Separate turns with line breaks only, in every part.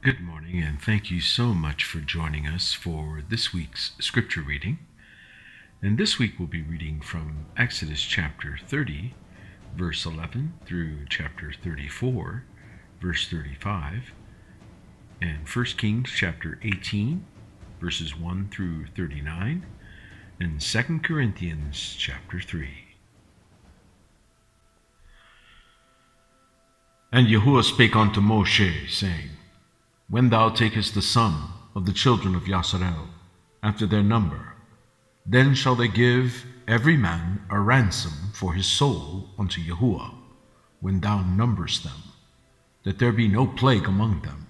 Good morning, and thank you so much for joining us for this week's scripture reading. And this week we'll be reading from Exodus chapter 30, verse 11 through chapter 34, verse 35, and 1 Kings chapter 18, verses 1 through 39, and 2 Corinthians chapter 3. And Yahuwah spake unto Moshe, saying, When thou takest the sum of the children of Yasharel, after their number, then shall they give every man a ransom for his soul unto Yahuwah, when thou numberest them, that there be no plague among them,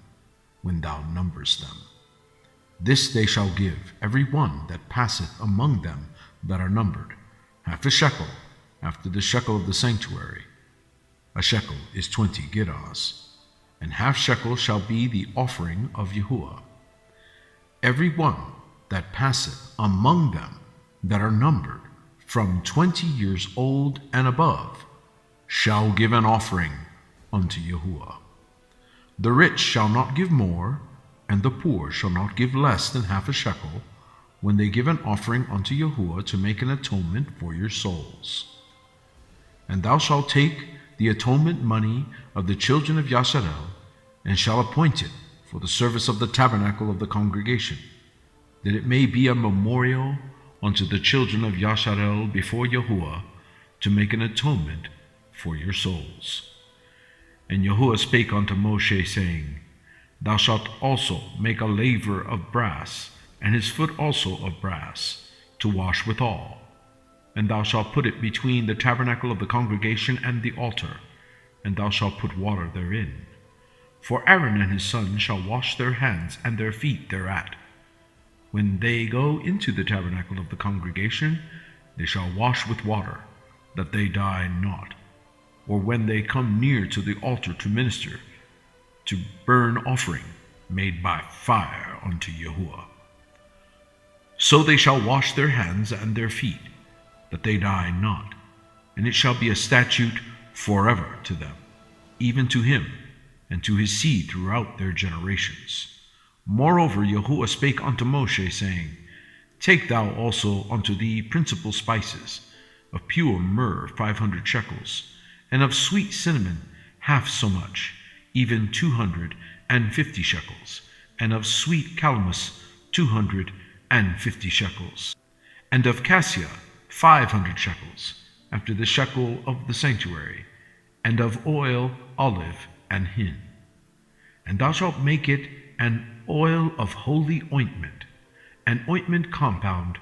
when thou numberest them. This they shall give every one that passeth among them that are numbered, half a shekel, after the shekel of the sanctuary. A shekel is 20 gerahs. And half shekel shall be the offering of Yahuwah. Every one that passeth among them that are numbered from 20 years old and above shall give an offering unto Yahuwah. The rich shall not give more, and the poor shall not give less than half a shekel, when they give an offering unto Yahuwah to make an atonement for your souls. And thou shalt take the atonement money of the children of Yasharel, and shall appoint it for the service of the tabernacle of the congregation, that it may be a memorial unto the children of Yasharel before Yahuwah, to make an atonement for your souls. And Yahuwah spake unto Moshe, saying, Thou shalt also make a laver of brass, and his foot also of brass, to wash withal. And thou shalt put it between the tabernacle of the congregation and the altar, and thou shalt put water therein. For Aaron and his sons shall wash their hands and their feet thereat. When they go into the tabernacle of the congregation, they shall wash with water, that they die not. Or when they come near to the altar to minister, to burn offering made by fire unto Yahuwah. So they shall wash their hands and their feet, that they die not, and it shall be a statute forever to them, even to him, and to his seed throughout their generations. Moreover, Yahuwah spake unto Moshe, saying, Take thou also unto thee principal spices, of pure myrrh 500 shekels, and of sweet cinnamon half so much, even 250 shekels, and of sweet calamus 250 shekels, and of cassia 500 shekels, after the shekel of the sanctuary, and of oil, olive, and hin. And thou shalt make it an oil of holy ointment, an ointment compound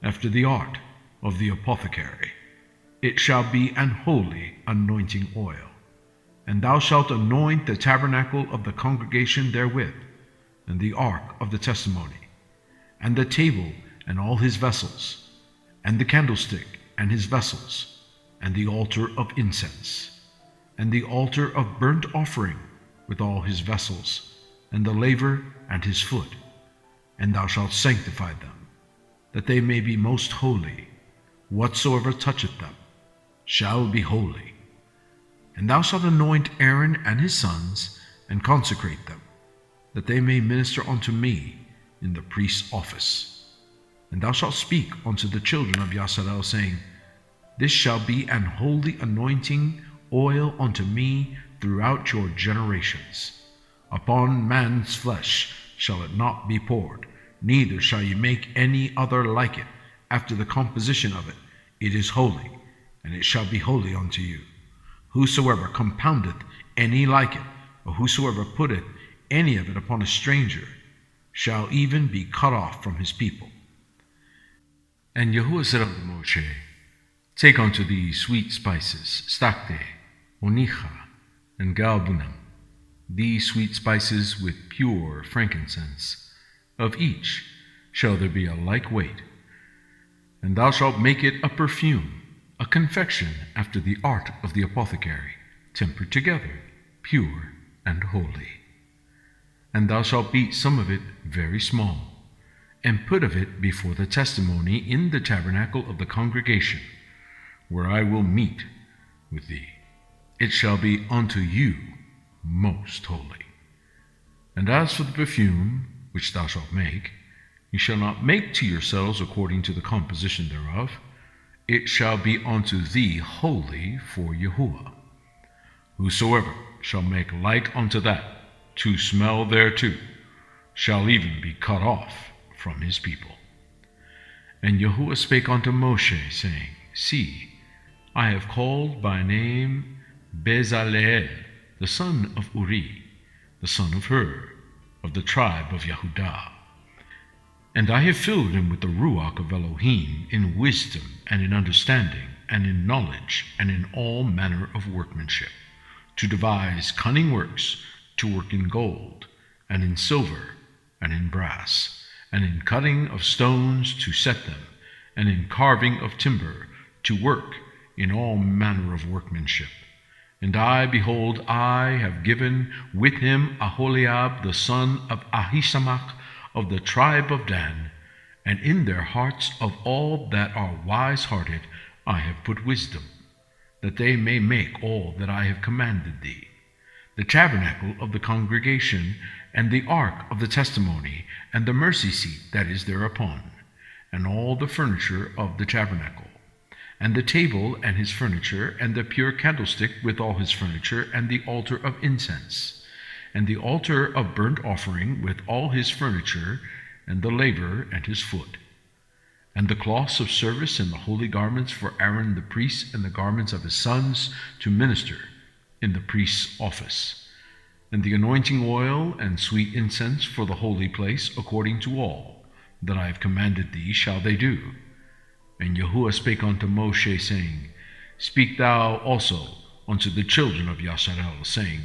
after the art of the apothecary. It shall be an holy anointing oil. And thou shalt anoint the tabernacle of the congregation therewith, and the ark of the testimony, and the table and all his vessels, and the candlestick and his vessels, and the altar of incense, and the altar of burnt offering with all his vessels, and the laver and his foot. And thou shalt sanctify them, that they may be most holy. Whatsoever toucheth them shall be holy. And thou shalt anoint Aaron and his sons, and consecrate them, that they may minister unto me in the priest's office. And thou shalt speak unto the children of Yasharel, saying, This shall be an holy anointing oil unto me throughout your generations. Upon man's flesh shall it not be poured, neither shall ye make any other like it, after the composition of it. It is holy, and it shall be holy unto you. Whosoever compoundeth any like it, or whosoever putteth any of it upon a stranger, shall even be cut off from his people. And Yahuwah said unto Moshe, Take unto thee sweet spices, stacte, onicha, and galbanum, these sweet spices with pure frankincense. Of each shall there be a like weight. And thou shalt make it a perfume, a confection after the art of the apothecary, tempered together, pure and holy. And thou shalt beat some of it very small, and put of it before the testimony in the tabernacle of the congregation, where I will meet with thee. It shall be unto you most holy. And as for the perfume which thou shalt make, ye shall not make to yourselves according to the composition thereof. It shall be unto thee holy for Yahuwah. Whosoever shall make like unto that, to smell thereto, shall even be cut off from his people. And Yahuwah spake unto Moshe, saying, See, I have called by name Bezaleel, the son of Uri, the son of Hur, of the tribe of Yehudah. And I have filled him with the Ruach of Elohim in wisdom and in understanding and in knowledge and in all manner of workmanship, to devise cunning works, to work in gold and in silver and in brass, and in cutting of stones to set them, and in carving of timber, to work in all manner of workmanship. And I, behold, I have given with him Aholiab the son of Ahisamach of the tribe of Dan, and in their hearts of all that are wise-hearted I have put wisdom, that they may make all that I have commanded thee, the tabernacle of the congregation, and the ark of the testimony, and the mercy seat that is thereupon, and all the furniture of the tabernacle, and the table and his furniture, and the pure candlestick with all his furniture, and the altar of incense, and the altar of burnt offering with all his furniture, and the laver and his foot, and the cloths of service and the holy garments for Aaron the priest, and the garments of his sons to minister in the priest's office, and the anointing oil and sweet incense for the holy place, according to all that I have commanded thee shall they do. And Yahuwah spake unto Moshe, saying, Speak thou also unto the children of Yasharel, saying,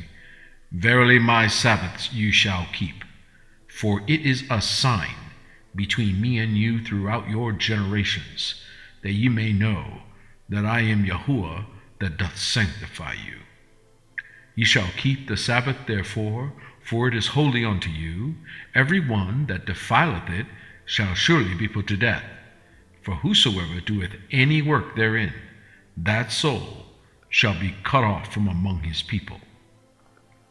Verily my Sabbaths you shall keep, for it is a sign between me and you throughout your generations, that ye may know that I am Yahuwah that doth sanctify you. Ye shall keep the Sabbath therefore, for it is holy unto you. Every one that defileth it shall surely be put to death. For whosoever doeth any work therein, that soul shall be cut off from among his people.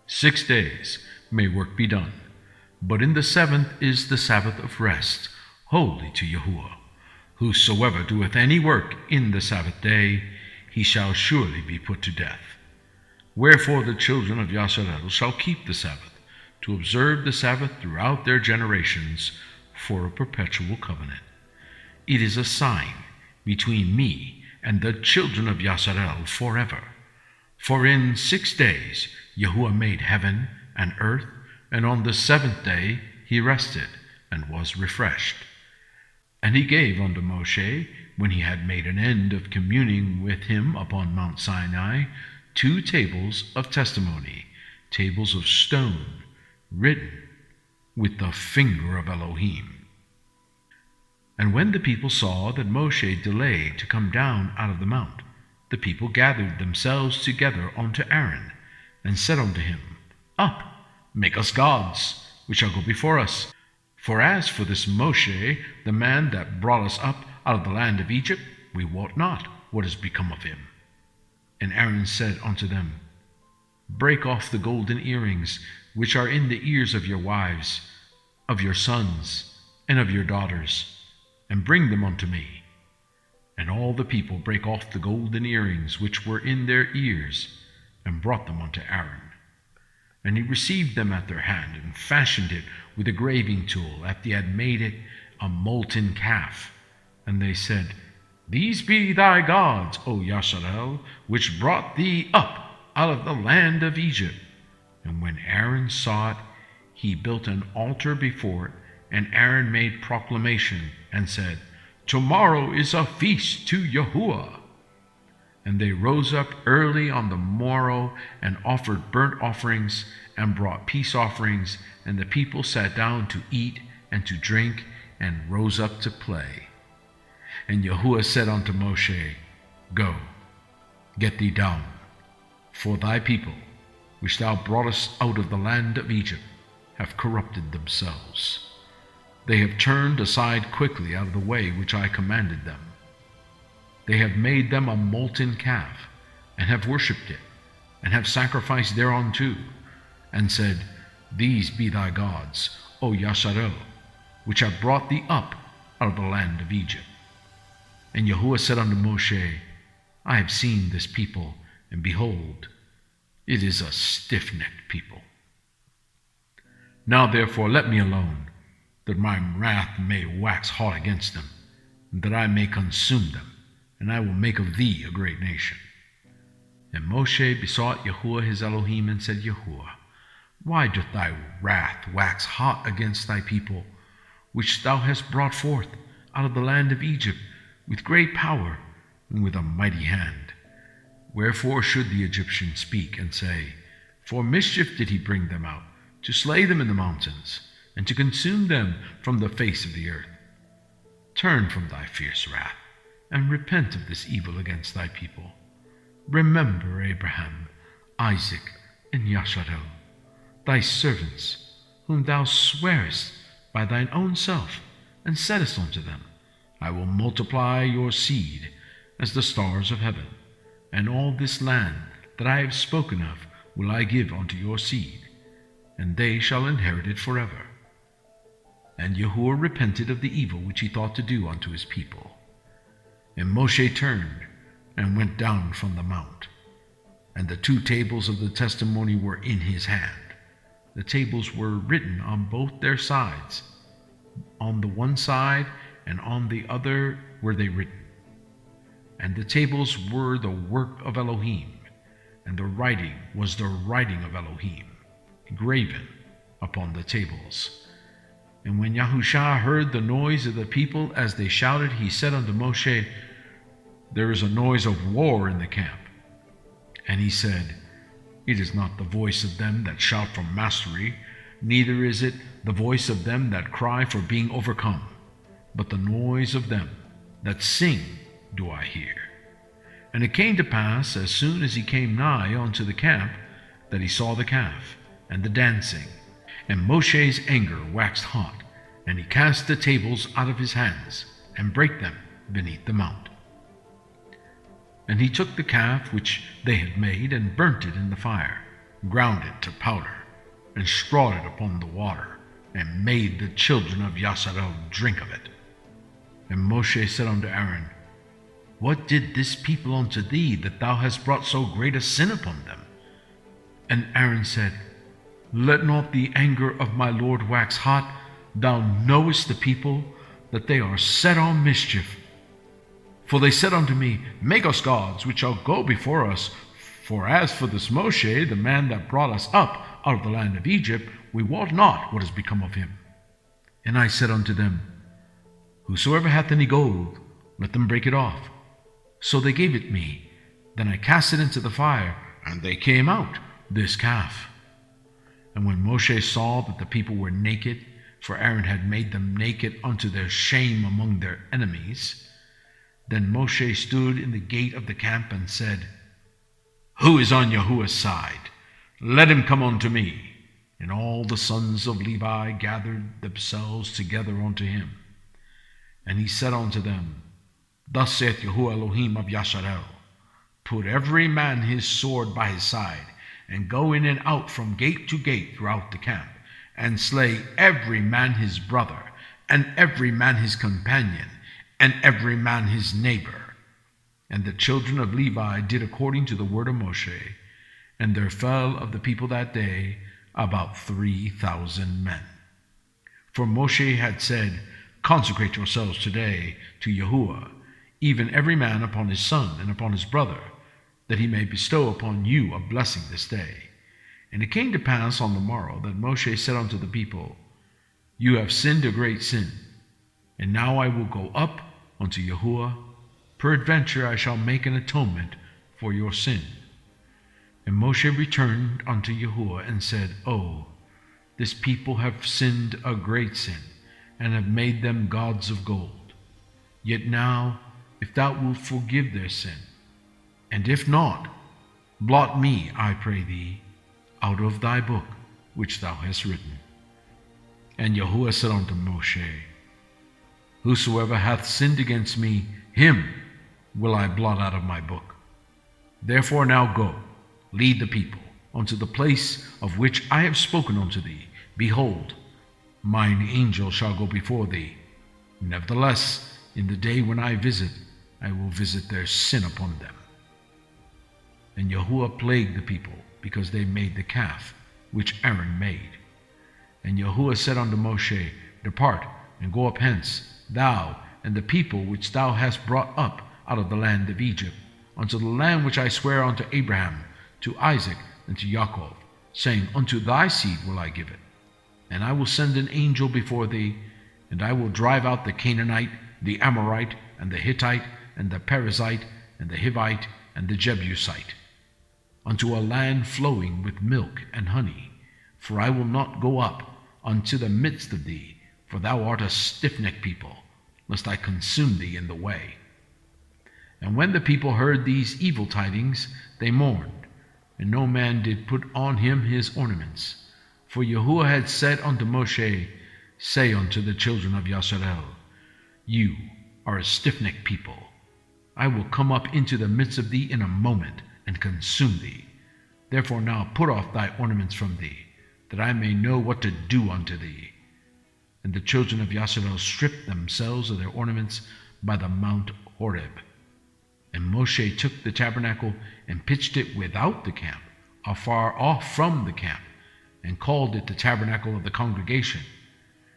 6 days may work be done, but in the 7th is the Sabbath of rest, holy to Yahuwah. Whosoever doeth any work in the Sabbath day, he shall surely be put to death. Wherefore the children of Yasharel shall keep the Sabbath, to observe the Sabbath throughout their generations, for a perpetual covenant. It is a sign between me and the children of Yasharel forever. For in 6 days Yahuwah made heaven and earth, and on the 7th day he rested and was refreshed. And he gave unto Moshe, when he had made an end of communing with him upon Mount Sinai, 2 tables of testimony, tables of stone, written with the finger of Elohim. And when the people saw that Moshe delayed to come down out of the mount, the people gathered themselves together unto Aaron, and said unto him, Up, make us gods, which shall go before us. For as for this Moshe, the man that brought us up out of the land of Egypt, we wot not what is become of him. And Aaron said unto them, Break off the golden earrings which are in the ears of your wives, of your sons, and of your daughters, and bring them unto me. And all the people brake off the golden earrings which were in their ears, and brought them unto Aaron. And he received them at their hand, and fashioned it with a graving tool, after he had made it a molten calf. And they said, These be thy gods, O Yasharel, which brought thee up out of the land of Egypt. And when Aaron saw it, he built an altar before it, and Aaron made proclamation, and said, Tomorrow is a feast to Yahuwah. And they rose up early on the morrow, and offered burnt offerings, and brought peace offerings, and the people sat down to eat and to drink, and rose up to play. And Yahuwah said unto Moshe, Go, get thee down, for thy people, which thou broughtest out of the land of Egypt, have corrupted themselves. They have turned aside quickly out of the way which I commanded them. They have made them a molten calf, and have worshipped it, and have sacrificed thereunto, and said, These be thy gods, O Yasharel, which have brought thee up out of the land of Egypt. And Yahuwah said unto Moshe, I have seen this people, and behold, it is a stiff-necked people. Now therefore let me alone, that my wrath may wax hot against them, and that I may consume them, and I will make of thee a great nation. And Moshe besought Yahuwah his Elohim, and said, Yahuwah, why doth thy wrath wax hot against thy people, which thou hast brought forth out of the land of Egypt with great power and with a mighty hand? Wherefore should the Egyptians speak and say, For mischief did he bring them out, to slay them in the mountains, and to consume them from the face of the earth? Turn from thy fierce wrath, and repent of this evil against thy people. Remember Abraham, Isaac, and Yasharel, thy servants, whom thou swarest by thine own self, and saidst unto them, I will multiply your seed as the stars of heaven, and all this land that I have spoken of will I give unto your seed, and they shall inherit it forever. And Yahuwah repented of the evil which he thought to do unto his people. And Moshe turned and went down from the mount, and the 2 tables of the testimony were in his hand. The tables were written on both their sides. On the one side and on the other were they written. And the tables were the work of Elohim, and the writing was the writing of Elohim, graven upon the tables. And when Yahushua heard the noise of the people as they shouted, he said unto Moshe, There is a noise of war in the camp. And he said, It is not the voice of them that shout for mastery, neither is it the voice of them that cry for being overcome, but the noise of them that sing do I hear. And it came to pass, as soon as he came nigh unto the camp, that he saw the calf and the dancing. And Moshe's anger waxed hot, and he cast the tables out of his hands, and brake them beneath the mount. And he took the calf which they had made, and burnt it in the fire, ground it to powder, and strawed it upon the water, and made the children of Yasharel drink of it. And Moshe said unto Aaron, What did this people unto thee, that thou hast brought so great a sin upon them? And Aaron said, Let not the anger of my Lord wax hot. Thou knowest the people, that they are set on mischief. For they said unto me, Make us gods, which shall go before us. For as for this Moshe, the man that brought us up out of the land of Egypt, we wot not what has become of him. And I said unto them, Whosoever hath any gold, let them break it off. So they gave it me. Then I cast it into the fire, and they came out, this calf. And when Moshe saw that the people were naked, for Aaron had made them naked unto their shame among their enemies, then Moshe stood in the gate of the camp and said, Who is on Yahuwah's side? Let him come unto me. And all the sons of Levi gathered themselves together unto him. And he said unto them, Thus saith Yahuwah Elohim of Yasharel, Put every man his sword by his side, and go in and out from gate to gate throughout the camp, and slay every man his brother, and every man his companion, and every man his neighbor. And the children of Levi did according to the word of Moshe, and there fell of the people that day about 3,000 men. For Moshe had said, Consecrate yourselves today to Yahuwah, even every man upon his son and upon his brother, that he may bestow upon you a blessing this day. And it came to pass on the morrow that Moshe said unto the people, You have sinned a great sin, and now I will go up unto Yahuwah. Peradventure I shall make an atonement for your sin. And Moshe returned unto Yahuwah and said, Oh, this people have sinned a great sin, and have made them gods of gold. Yet now, if thou wilt forgive their sin, and if not, blot me, I pray thee, out of thy book which thou hast written. And Yahuwah said unto Moshe, Whosoever hath sinned against me, him will I blot out of my book. Therefore now go, lead the people, unto the place of which I have spoken unto thee, behold, mine angel shall go before thee. Nevertheless, in the day when I visit, I will visit their sin upon them. And Yahuwah plagued the people, because they made the calf, which Aaron made. And Yahuwah said unto Moshe, Depart, and go up hence, thou and the people which thou hast brought up out of the land of Egypt, unto the land which I swear unto Abraham, to Isaac, and to Jacob, saying, Unto thy seed will I give it. And I will send an angel before thee, and I will drive out the Canaanite, the Amorite, and the Hittite, and the Perizzite, and the Hivite, and the Jebusite, unto a land flowing with milk and honey. For I will not go up unto the midst of thee, for thou art a stiff-necked people, lest I consume thee in the way. And when the people heard these evil tidings, they mourned, and no man did put on him his ornaments. For Yahuwah had said unto Moshe, Say unto the children of Yasharel, You are a stiff-necked people. I will come up into the midst of thee in a moment, and consume thee. Therefore now put off thy ornaments from thee, that I may know what to do unto thee. And the children of Yasharel stripped themselves of their ornaments by the Mount Horeb. And Moshe took the tabernacle and pitched it without the camp, afar off from the camp, and called it the tabernacle of the congregation.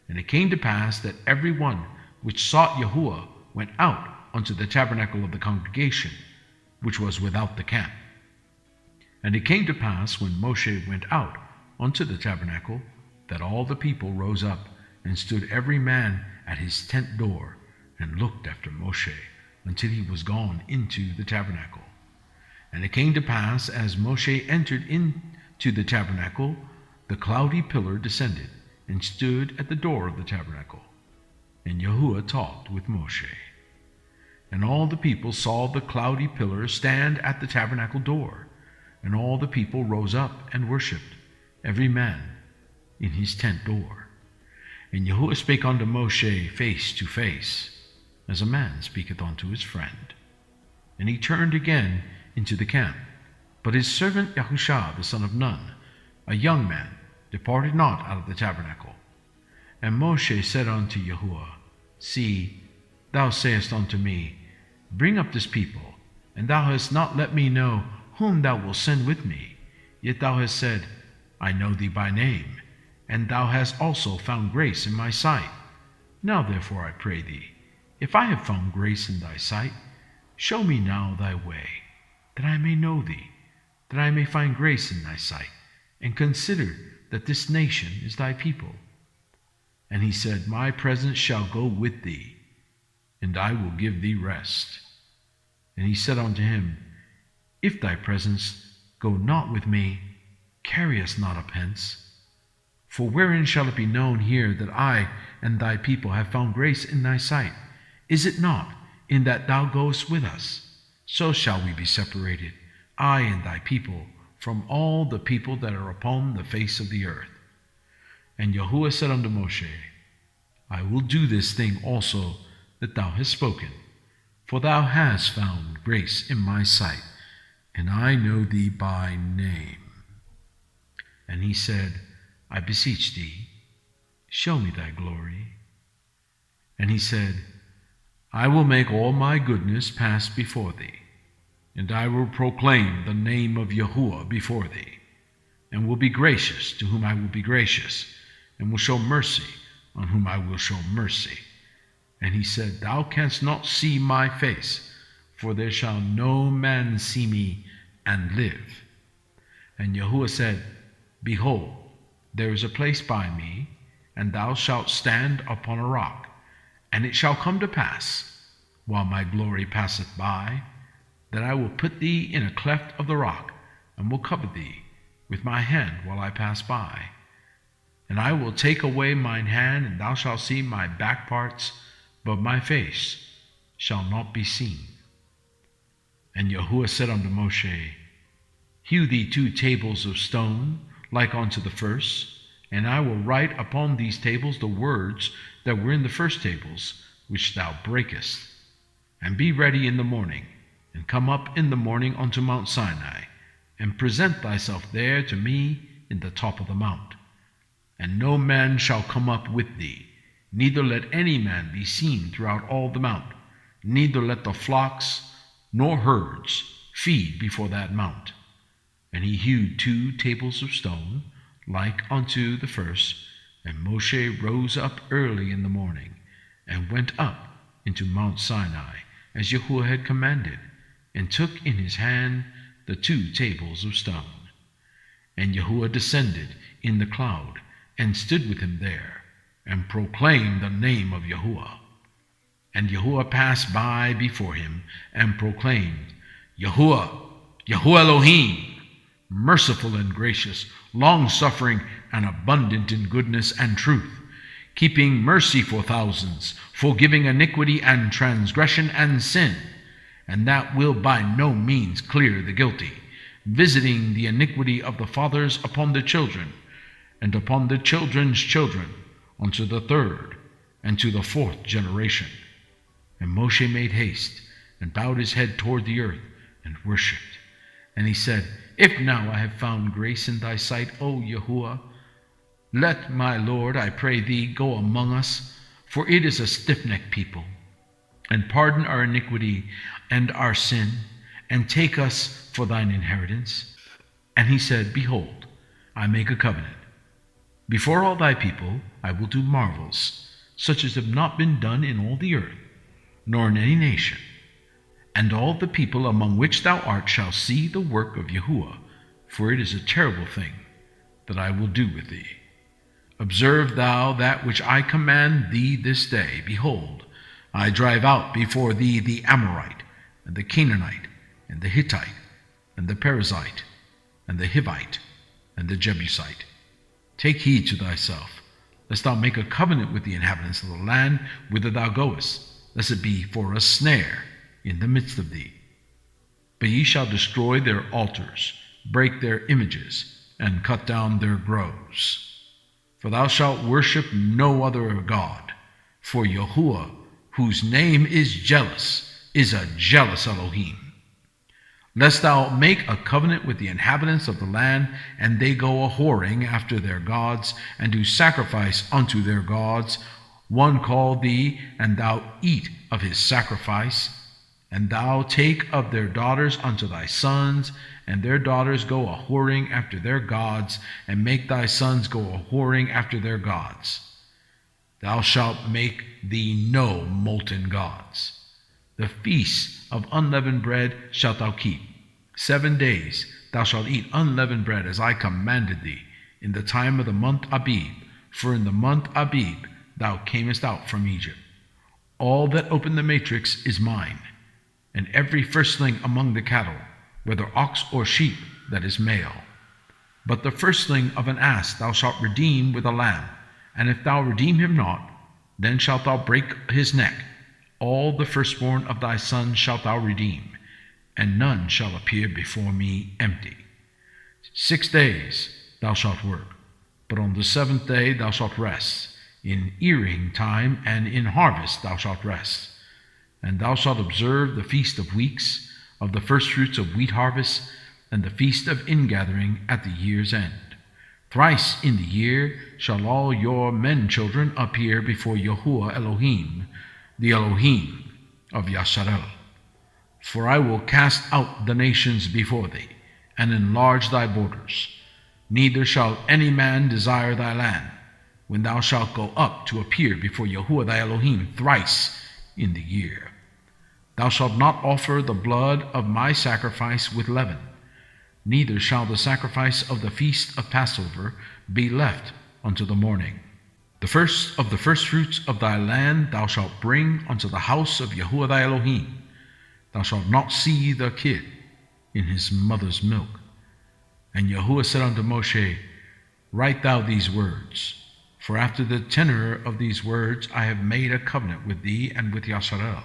And it came to pass that every one which sought Yahuwah went out unto the tabernacle of the congregation, which was without the camp. And it came to pass, when Moshe went out unto the tabernacle, that all the people rose up, and stood every man at his tent door, and looked after Moshe, until he was gone into the tabernacle. And it came to pass, as Moshe entered into the tabernacle, the cloudy pillar descended, and stood at the door of the tabernacle. And Yahuwah talked with Moshe. And all the people saw the cloudy pillar stand at the tabernacle door. And all the people rose up and worshipped, every man in his tent door. And Yahuwah spake unto Moshe face to face, as a man speaketh unto his friend. And he turned again into the camp. But his servant Yahushua the son of Nun, a young man, departed not out of the tabernacle. And Moshe said unto Yahuwah, See, thou sayest unto me, Bring up this people, and thou hast not let me know whom thou wilt send with me. Yet thou hast said, I know thee by name, and thou hast also found grace in my sight. Now therefore I pray thee, if I have found grace in thy sight, show me now thy way, that I may know thee, that I may find grace in thy sight, and consider that this nation is thy people. And he said, My presence shall go with thee, and I will give thee rest. And he said unto him, If thy presence go not with me, carry us not up hence. For wherein shall it be known here that I and thy people have found grace in thy sight? Is it not in that thou goest with us? So shall we be separated, I and thy people, from all the people that are upon the face of the earth. And Yahuwah said unto Moshe, I will do this thing also that thou hast spoken, for thou hast found grace in my sight, and I know thee by name. And he said, I beseech thee, show me thy glory. And he said, I will make all my goodness pass before thee, and I will proclaim the name of Yahuwah before thee, and will be gracious to whom I will be gracious, and will show mercy on whom I will show mercy. And he said, Thou canst not see my face, for there shall no man see me and live. And Yahuwah said, Behold, there is a place by me, and thou shalt stand upon a rock. And it shall come to pass, while my glory passeth by, that I will put thee in a cleft of the rock, and will cover thee with my hand while I pass by. And I will take away mine hand, and thou shalt see my back parts, but my face shall not be seen. And Yahuwah said unto Moshe, Hew thee 2 tables of stone, like unto the first, and I will write upon these tables the words that were in the first tables, which thou breakest. And be ready in the morning, and come up in the morning unto Mount Sinai, and present thyself there to me in the top of the mount. And no man shall come up with thee, neither let any man be seen throughout all the mount, neither let the flocks nor herds feed before that mount. And he hewed 2 tables of stone, like unto the first, and Moshe rose up early in the morning, and went up into Mount Sinai, as Yahuwah had commanded, and took in his hand the 2 tables of stone. And Yahuwah descended in the cloud, and stood with him there, and proclaimed the name of Yahuwah. And Yahuwah passed by before him, and proclaimed, Yahuwah, Yahuwah Elohim, merciful and gracious, long-suffering and abundant in goodness and truth, keeping mercy for thousands, forgiving iniquity and transgression and sin, and that will by no means clear the guilty, visiting the iniquity of the fathers upon the children, and upon the children's children, unto the 3rd and to the 4th generation. And Moshe made haste, and bowed his head toward the earth, and worshipped. And he said, If now I have found grace in thy sight, O Yahuwah, let my Lord, I pray thee, go among us, for it is a stiff-necked people, and pardon our iniquity and our sin, and take us for thine inheritance. And he said, Behold, I make a covenant. Before all thy people I will do marvels, such as have not been done in all the earth, nor in any nation. And all the people among which thou art shall see the work of Yahuwah, for it is a terrible thing that I will do with thee. Observe thou that which I command thee this day. Behold, I drive out before thee the Amorite, and the Canaanite, and the Hittite, and the Perizzite, and the Hivite, and the Jebusite. Take heed to thyself, lest thou make a covenant with the inhabitants of the land whither thou goest, lest it be for a snare in the midst of thee. But ye shall destroy their altars, break their images, and cut down their groves. For thou shalt worship no other God, for Yahuwah, whose name is jealous, is a jealous Elohim. Lest thou make a covenant with the inhabitants of the land, and they go a-whoring after their gods, and do sacrifice unto their gods, one call thee, and thou eat of his sacrifice, and thou take of their daughters unto thy sons, and their daughters go a-whoring after their gods, and make thy sons go a-whoring after their gods. Thou shalt make thee no molten gods. The feast of unleavened bread shalt thou keep. 7 days thou shalt eat unleavened bread, as I commanded thee, in the time of the month Abib, for in the month Abib thou camest out from Egypt. All that open the matrix is mine, and every firstling among the cattle, whether ox or sheep, that is male. But the firstling of an ass thou shalt redeem with a lamb, and if thou redeem him not, then shalt thou break his neck. All the firstborn of thy sons shalt thou redeem, and none shall appear before me empty. 6 days thou shalt work, but on the 7th day thou shalt rest. In earing time and in harvest thou shalt rest. And thou shalt observe the feast of weeks, of the firstfruits of wheat harvest, and the feast of ingathering at the year's end. Thrice in the year shall all your men children appear before Yahuwah Elohim, the Elohim of Yasharel. For I will cast out the nations before thee, and enlarge thy borders. Neither shall any man desire thy land, when thou shalt go up to appear before Yahuwah thy Elohim thrice in the year. Thou shalt not offer the blood of my sacrifice with leaven, neither shall the sacrifice of the feast of Passover be left unto the morning. The first of the firstfruits of thy land thou shalt bring unto the house of Yahuwah thy Elohim. Thou shalt not see the kid in his mother's milk. And Yahuwah said unto Moshe, Write thou these words, for after the tenor of these words I have made a covenant with thee and with Yasharel.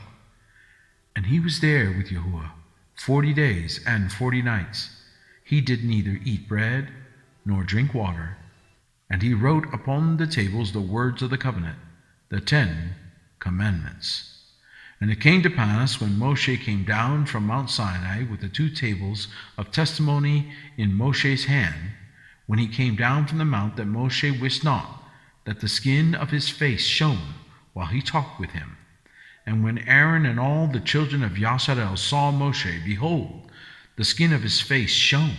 And he was there with Yahuwah 40 days and 40 nights. He did neither eat bread nor drink water. And he wrote upon the tables the words of the covenant, the 10 commandments. And it came to pass, when Moshe came down from Mount Sinai with the 2 tables of testimony in Moshe's hand, when he came down from the mount, that Moshe wist not that the skin of his face shone while he talked with him. And when Aaron and all the children of Yasharel saw Moshe, behold, the skin of his face shone,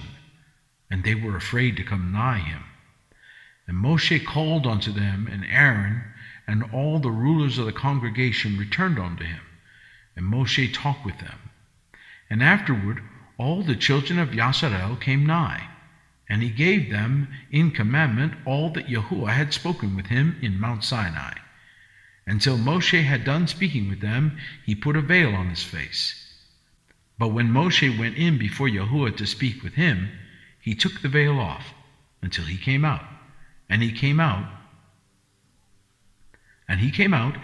and they were afraid to come nigh him. And Moshe called unto them, and Aaron and all the rulers of the congregation returned unto him. And Moshe talked with them. And afterward all the children of Yasharel came nigh, and he gave them in commandment all that Yahuwah had spoken with him in Mount Sinai. Until Moshe had done speaking with them, he put a veil on his face. But when Moshe went in before Yahuwah to speak with him, he took the veil off until he came out. And he came out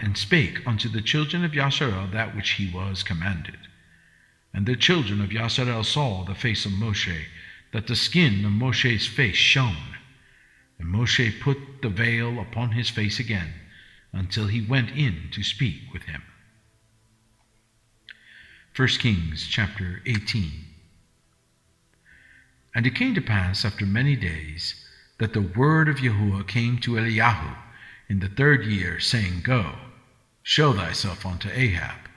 and spake unto the children of Yasharel that which he was commanded. And the children of Yasharel saw the face of Moshe, that the skin of Moshe's face shone. And Moshe put the veil upon his face again, until he went in to speak with him. 1 Kings chapter 18. And it came to pass after many days, that the word of Yahuwah came to Eliyahu in the 3rd year, saying, Go, show thyself unto Ahab,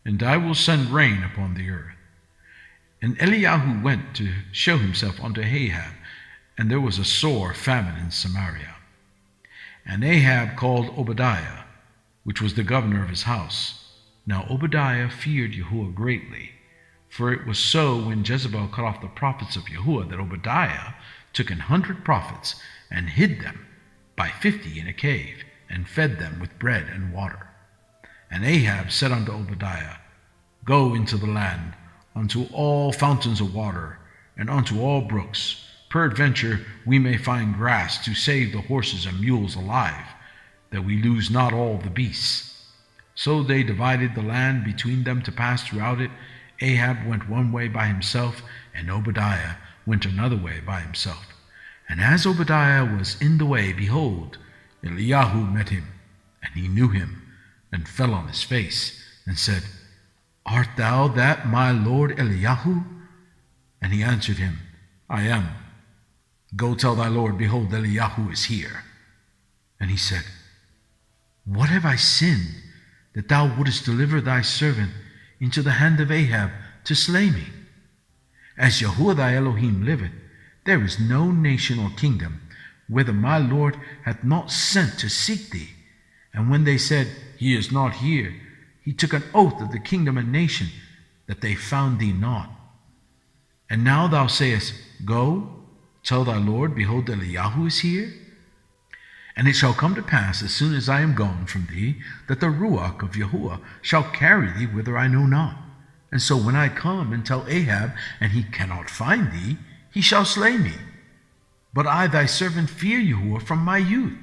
and I will send rain upon the earth. And Eliyahu went to show himself unto Ahab, and there was a sore famine in Samaria. And Ahab called Obadiah, which was the governor of his house. Now Obadiah feared Yahuwah greatly, for it was so when Jezebel cut off the prophets of Yahuwah, that Obadiah took 100 prophets and hid them by 50 in a cave, and fed them with bread and water. And Ahab said unto Obadiah, Go into the land, unto all fountains of water, and unto all brooks. Peradventure we may find grass to save the horses and mules alive, that we lose not all the beasts. So they divided the land between them to pass throughout it. Ahab went one way by himself, and Obadiah went another way by himself. And as Obadiah was in the way, behold, Eliyahu met him, and he knew him, and fell on his face, and said, Art thou that my lord Eliyahu? And he answered him, I am. Go tell thy lord, behold, Eliyahu is here. And he said, What have I sinned, that thou wouldest deliver thy servant into the hand of Ahab to slay me? As Yahuwah thy Elohim liveth, there is no nation or kingdom whither my Lord hath not sent to seek thee. And when they said, He is not here, he took an oath of the kingdom and nation, that they found thee not. And now thou sayest, Go, tell thy Lord, behold, Eliyahu is here. And it shall come to pass, as soon as I am gone from thee, that the Ruach of Yahuwah shall carry thee whither I know not. And so when I come and tell Ahab, and he cannot find thee, he shall slay me. But I thy servant fear Yahuwah from my youth.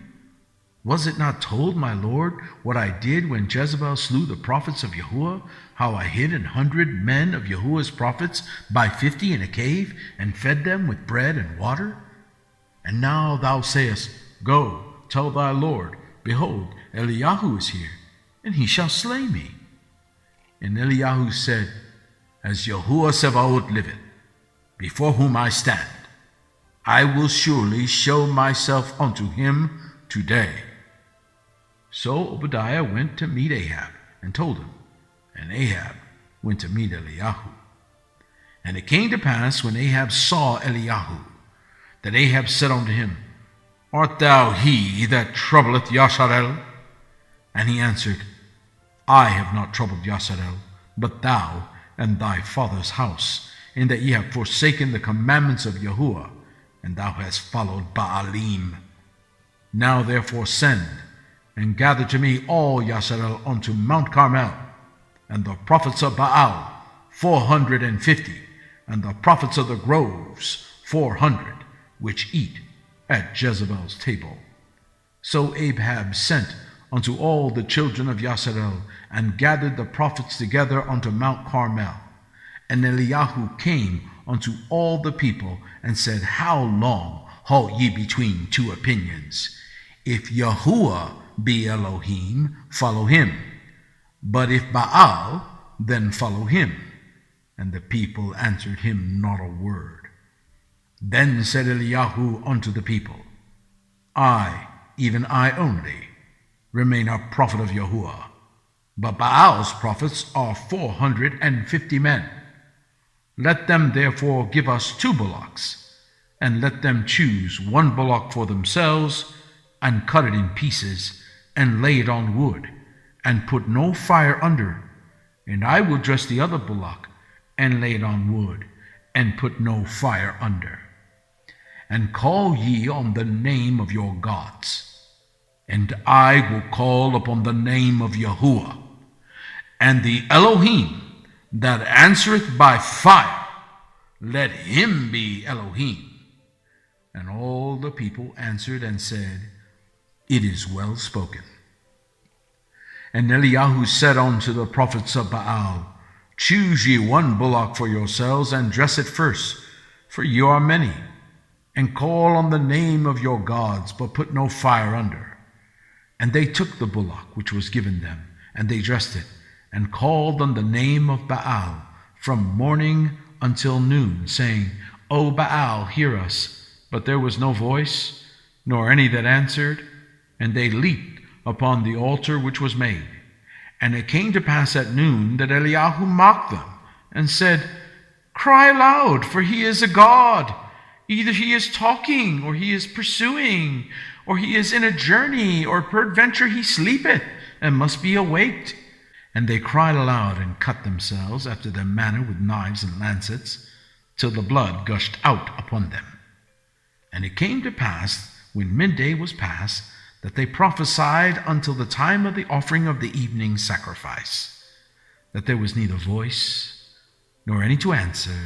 Was it not told, my Lord, what I did when Jezebel slew the prophets of Yahuwah, how I hid 100 men of Yahuwah's prophets by 50 in a cave, and fed them with bread and water? And now thou sayest, Go, tell thy Lord, behold, Eliyahu is here, and he shall slay me. And Eliyahu said, As Yahuwah Sebaot liveth, before whom I stand, I will surely show myself unto him today. So Obadiah went to meet Ahab, and told him, and Ahab went to meet Eliyahu. And it came to pass, when Ahab saw Eliyahu, that Ahab said unto him, Art thou he that troubleth Yasharel? And he answered, I have not troubled Yasharel, but thou and thy father's house, in that ye have forsaken the commandments of Yahuwah, and thou hast followed Baalim. Now therefore send, and gather to me all Yasharel unto Mount Carmel, and the prophets of Baal 450, and the prophets of the groves 400, which eat at Jezebel's table. So Ahab sent unto all the children of Yasharel, and gathered the prophets together unto Mount Carmel. And Eliyahu came unto all the people, and said, How long halt ye between 2 opinions? If Yahuwah be Elohim, follow him. But if Baal, then follow him. And the people answered him not a word. Then said Eliyahu unto the people, I, even I only, remain a prophet of Yahuwah, but Baal's prophets are 450 men. Let them therefore give us 2 bullocks, and let them choose 1 bullock for themselves, and cut it in pieces, and lay it on wood, and put no fire under. And I will dress the other bullock, and lay it on wood, and put no fire under. And call ye on the name of your gods. And I will call upon the name of Yahuwah, and the Elohim that answereth by fire, let him be Elohim. And all the people answered and said, It is well spoken. And Eliyahu said unto the prophets of Baal, Choose ye 1 bullock for yourselves, and dress it first, for ye are many, and call on the name of your gods, but put no fire under. And they took the bullock which was given them, and they dressed it, and called on the name of Baal from morning until noon, saying, O Baal, hear us. But there was no voice, nor any that answered, and they leaped upon the altar which was made. And it came to pass at noon that Eliyahu mocked them, and said, Cry aloud, for he is a god. Either he is talking, or he is pursuing, or he is in a journey, or peradventure he sleepeth, and must be awaked. And they cried aloud, and cut themselves after their manner with knives and lancets, till the blood gushed out upon them. And it came to pass, when midday was past, that they prophesied until the time of the offering of the evening sacrifice, that there was neither voice, nor any to answer,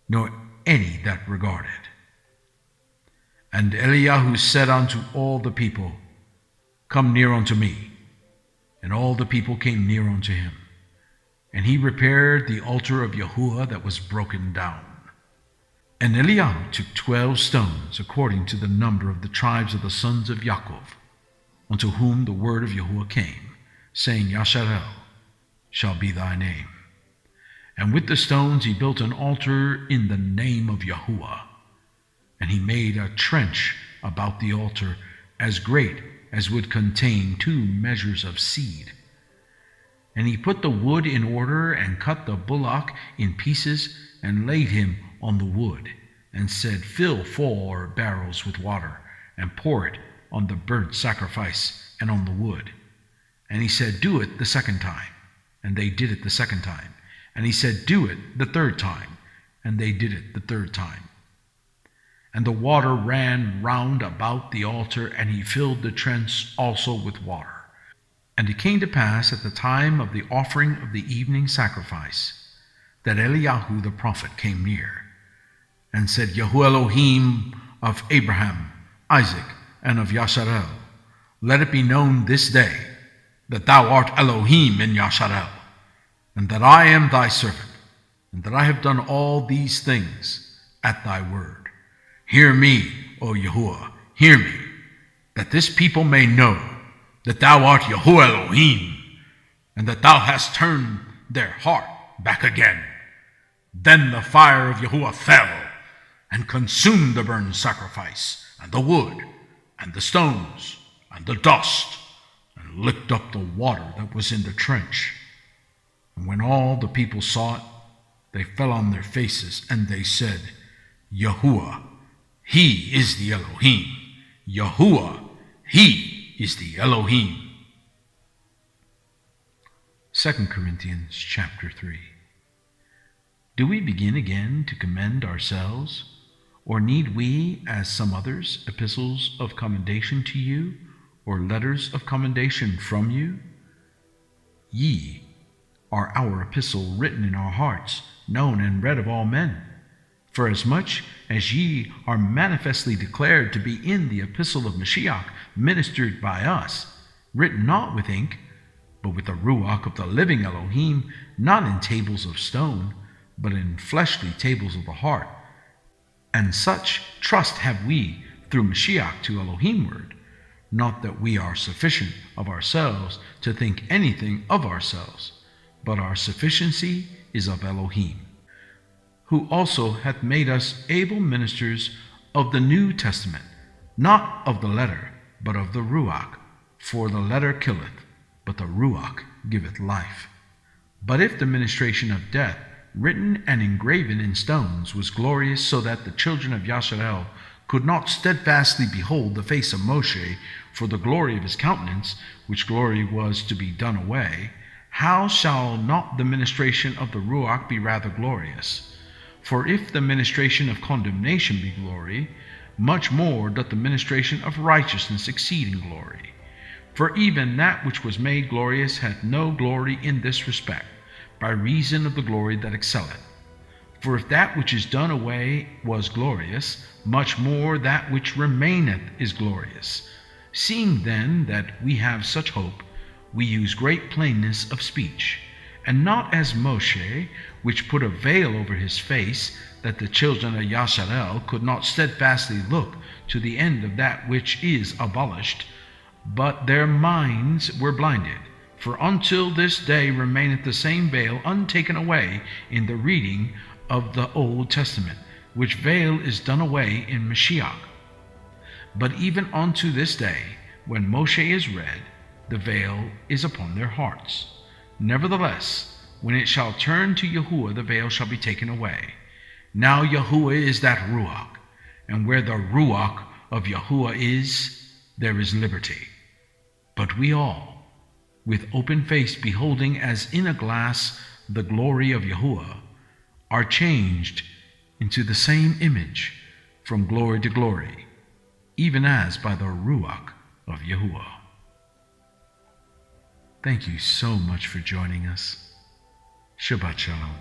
nor any that regarded. And Eliyahu said unto all the people, Come near unto me. And all the people came near unto him. And he repaired the altar of Yahuwah that was broken down. And Eliyahu took 12 stones, according to the number of the tribes of the sons of Yaakov, unto whom the word of Yahuwah came, saying, Yasharel shall be thy name. And with the stones he built an altar in the name of Yahuwah. And he made a trench about the altar as great as would contain 2 measures of seed. And he put the wood in order, and cut the bullock in pieces, and laid him on the wood, and said, Fill 4 barrels with water, and pour it on the burnt sacrifice and on the wood. And he said, Do it the 2nd time. And they did it the 2nd time. And he said, Do it the 3rd time. And they did it the 3rd time. And the water ran round about the altar, and he filled the trench also with water. And it came to pass at the time of the offering of the evening sacrifice, that Eliyahu the prophet came near, and said, Yahuwah Elohim of Abraham, Isaac, and of Yasharel, let it be known this day that thou art Elohim in Yasharel, and that I am thy servant, and that I have done all these things at thy word. Hear me, O Yahuwah, hear me, that this people may know that thou art Yahuwah Elohim, and that thou hast turned their heart back again. Then the fire of Yahuwah fell, and consumed the burnt sacrifice, and the wood, and the stones, and the dust, and licked up the water that was in the trench. And when all the people saw it, they fell on their faces, and they said, Yahuwah, he is the Elohim. Yahuwah, he is the Elohim. 2 Corinthians chapter 3. Do we begin again to commend ourselves, or need we, as some others, epistles of commendation to you, or letters of commendation from you? Ye are our epistle written in our hearts, known and read of all men. For as much as ye are manifestly declared to be in the epistle of Mashiach, ministered by us, written not with ink, but with the ruach of the living Elohim, not in tables of stone, but in fleshly tables of the heart. And such trust have we through Mashiach to Elohimward. Not that we are sufficient of ourselves to think anything of ourselves, but our sufficiency is of Elohim, who also hath made us able ministers of the New Testament, not of the letter, but of the Ruach. For the letter killeth, but the Ruach giveth life. But if the ministration of death, written and engraven in stones, was glorious, so that the children of Yasharel could not steadfastly behold the face of Moshe for the glory of his countenance, which glory was to be done away, how shall not the ministration of the Ruach be rather glorious? For if the ministration of condemnation be glory, much more doth the ministration of righteousness exceed in glory. For even that which was made glorious hath no glory in this respect, by reason of the glory that excelleth. For if that which is done away was glorious, much more that which remaineth is glorious. Seeing then that we have such hope, we use great plainness of speech, and not as Moshe, which put a veil over his face, that the children of Yasharel could not steadfastly look to the end of that which is abolished, but their minds were blinded. For until this day remaineth the same veil untaken away in the reading of the Old Testament, which veil is done away in Mashiach. But even unto this day, when Moshe is read, the veil is upon their hearts. Nevertheless, when it shall turn to Yahuwah, the veil shall be taken away. Now Yahuwah is that Ruach, and where the Ruach of Yahuwah is, there is liberty. But we all, with open face beholding as in a glass the glory of Yahuwah, are changed into the same image from glory to glory, even as by the Ruach of Yahuwah. Thank you so much for joining us. Shabbat Shalom.